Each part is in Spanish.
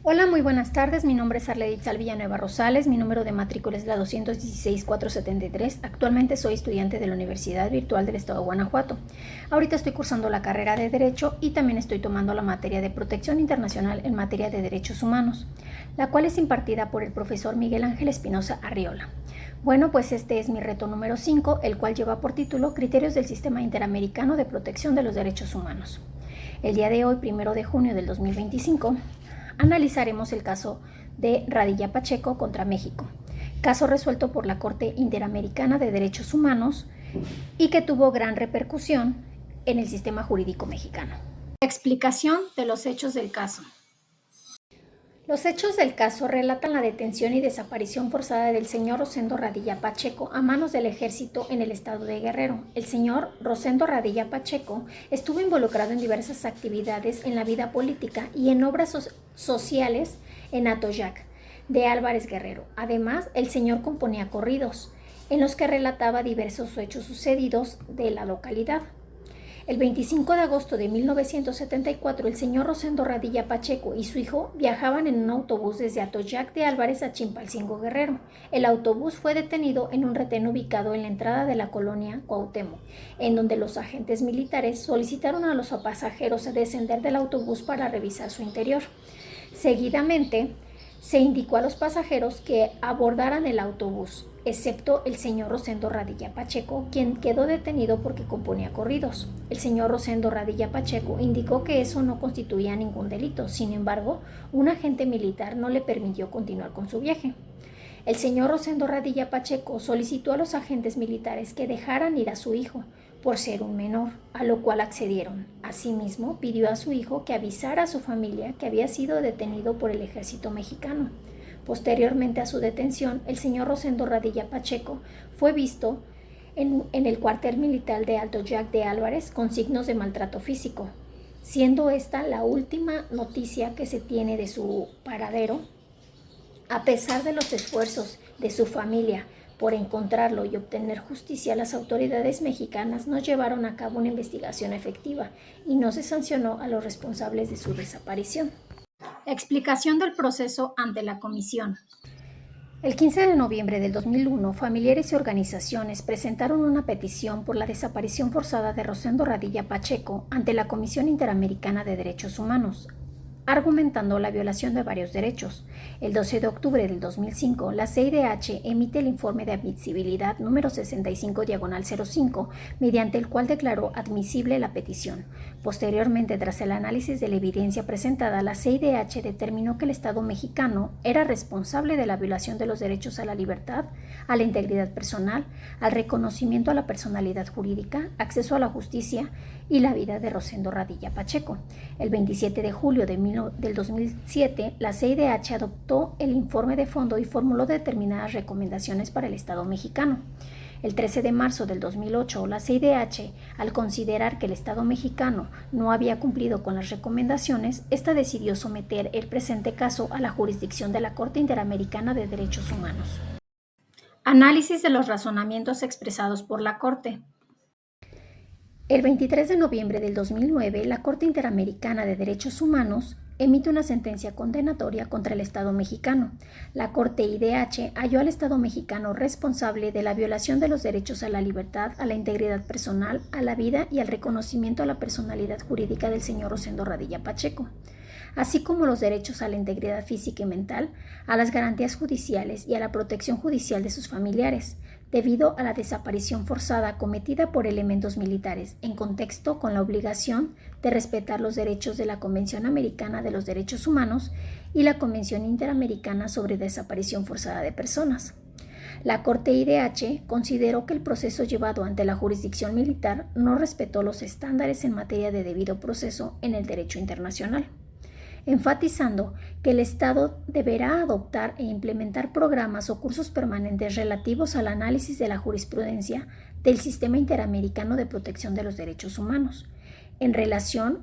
Hola, muy buenas tardes. Mi nombre es Arleditz Villanueva Rosales. Mi número de matrícula es la 216-473. Actualmente soy estudiante de la Universidad Virtual del Estado de Guanajuato. Ahorita estoy cursando la carrera de Derecho y también estoy tomando la materia de Protección Internacional en materia de Derechos Humanos, la cual es impartida por el profesor Miguel Ángel Espinosa Arriola. Bueno, pues este es mi reto número 5, el cual lleva por título Criterios del Sistema Interamericano de Protección de los Derechos Humanos. El día de hoy, 1 de junio del 2025, analizaremos el caso de Radilla Pacheco contra México, caso resuelto por la Corte Interamericana de Derechos Humanos y que tuvo gran repercusión en el sistema jurídico mexicano. Explicación de los hechos del caso. Los hechos del caso relatan la detención y desaparición forzada del señor Rosendo Radilla Pacheco a manos del ejército en el estado de Guerrero. El señor Rosendo Radilla Pacheco estuvo involucrado en diversas actividades en la vida política y en obras sociales en Atoyac de Álvarez Guerrero. Además, el señor componía corridos en los que relataba diversos hechos sucedidos de la localidad. El 25 de agosto de 1974, el señor Rosendo Radilla Pacheco y su hijo viajaban en un autobús desde Atoyac de Álvarez a Chilpancingo Guerrero. El autobús fue detenido en un retén ubicado en la entrada de la colonia Cuauhtémoc, en donde los agentes militares solicitaron a los pasajeros a descender del autobús para revisar su interior. Seguidamente, se indicó a los pasajeros que abordaran el autobús, excepto el señor Rosendo Radilla Pacheco, quien quedó detenido porque componía corridos. El señor Rosendo Radilla Pacheco indicó que eso no constituía ningún delito. Sin embargo, un agente militar no le permitió continuar con su viaje. El señor Rosendo Radilla Pacheco solicitó a los agentes militares que dejaran ir a su hijo, por ser un menor, a lo cual accedieron. Asimismo, pidió a su hijo que avisara a su familia que había sido detenido por el ejército mexicano. Posteriormente a su detención, el señor Rosendo Radilla Pacheco fue visto en el cuartel militar de Atoyac de Álvarez con signos de maltrato físico, siendo esta la última noticia que se tiene de su paradero. A pesar de los esfuerzos de su familia por encontrarlo y obtener justicia, las autoridades mexicanas no llevaron a cabo una investigación efectiva y no se sancionó a los responsables de su desaparición. Explicación del proceso ante la comisión. El 15 de noviembre del 2001, familiares y organizaciones presentaron una petición por la desaparición forzada de Rosendo Radilla Pacheco ante la Comisión Interamericana de Derechos Humanos, argumentando la violación de varios derechos. El 12 de octubre del 2005, la CIDH emite el informe de admisibilidad número 65/05, mediante el cual declaró admisible la petición. Posteriormente, tras el análisis de la evidencia presentada, la CIDH determinó que el Estado mexicano era responsable de la violación de los derechos a la libertad, a la integridad personal, al reconocimiento a la personalidad jurídica, acceso a la justicia y la vida de Rosendo Radilla Pacheco. El 27 de julio del 2007, la CIDH adoptó el informe de fondo y formuló determinadas recomendaciones para el Estado mexicano. El 13 de marzo del 2008, la CIDH, al considerar que el Estado mexicano no había cumplido con las recomendaciones, esta decidió someter el presente caso a la jurisdicción de la Corte Interamericana de Derechos Humanos. Análisis de los razonamientos expresados por la Corte. El 23 de noviembre del 2009, la Corte Interamericana de Derechos Humanos emite una sentencia condenatoria contra el Estado mexicano. La Corte IDH halló al Estado mexicano responsable de la violación de los derechos a la libertad, a la integridad personal, a la vida y al reconocimiento a la personalidad jurídica del señor Rosendo Radilla Pacheco, así como los derechos a la integridad física y mental, a las garantías judiciales y a la protección judicial de sus familiares, debido a la desaparición forzada cometida por elementos militares, en contexto con la obligación de respetar los derechos de la Convención Americana de los Derechos Humanos y la Convención Interamericana sobre Desaparición Forzada de Personas. La Corte IDH consideró que el proceso llevado ante la jurisdicción militar no respetó los estándares en materia de debido proceso en el derecho internacional, enfatizando que el Estado deberá adoptar e implementar programas o cursos permanentes relativos al análisis de la jurisprudencia del Sistema Interamericano de Protección de los Derechos Humanos, en relación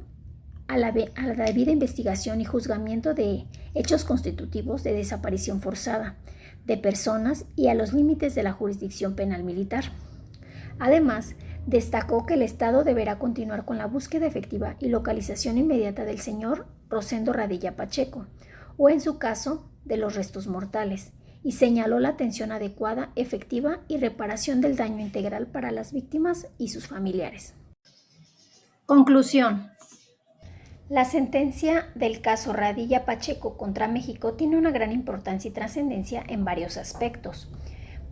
a la debida investigación y juzgamiento de hechos constitutivos de desaparición forzada de personas y a los límites de la jurisdicción penal militar. Además, destacó que el Estado deberá continuar con la búsqueda efectiva y localización inmediata del señor Rosendo Radilla Pacheco, o en su caso, de los restos mortales, y señaló la atención adecuada, efectiva y reparación del daño integral para las víctimas y sus familiares. Conclusión. La sentencia del caso Radilla Pacheco contra México tiene una gran importancia y trascendencia en varios aspectos,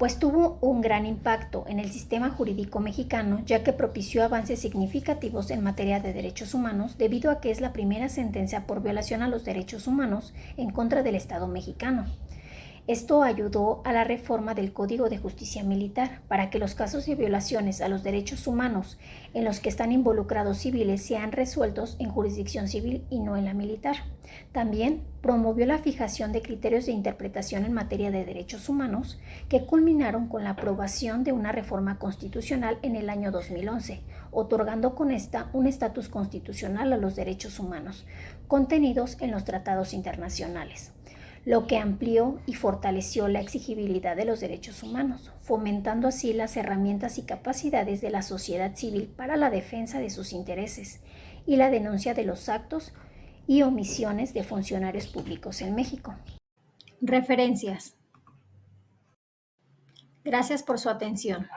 pues tuvo un gran impacto en el sistema jurídico mexicano, ya que propició avances significativos en materia de derechos humanos, debido a que es la primera sentencia por violación a los derechos humanos en contra del Estado mexicano. Esto ayudó a la reforma del Código de Justicia Militar para que los casos de violaciones a los derechos humanos en los que están involucrados civiles sean resueltos en jurisdicción civil y no en la militar. También promovió la fijación de criterios de interpretación en materia de derechos humanos que culminaron con la aprobación de una reforma constitucional en el año 2011, otorgando con esta un estatus constitucional a los derechos humanos contenidos en los tratados internacionales, lo que amplió y fortaleció la exigibilidad de los derechos humanos, fomentando así las herramientas y capacidades de la sociedad civil para la defensa de sus intereses y la denuncia de los actos y omisiones de funcionarios públicos en México. Referencias. Gracias por su atención.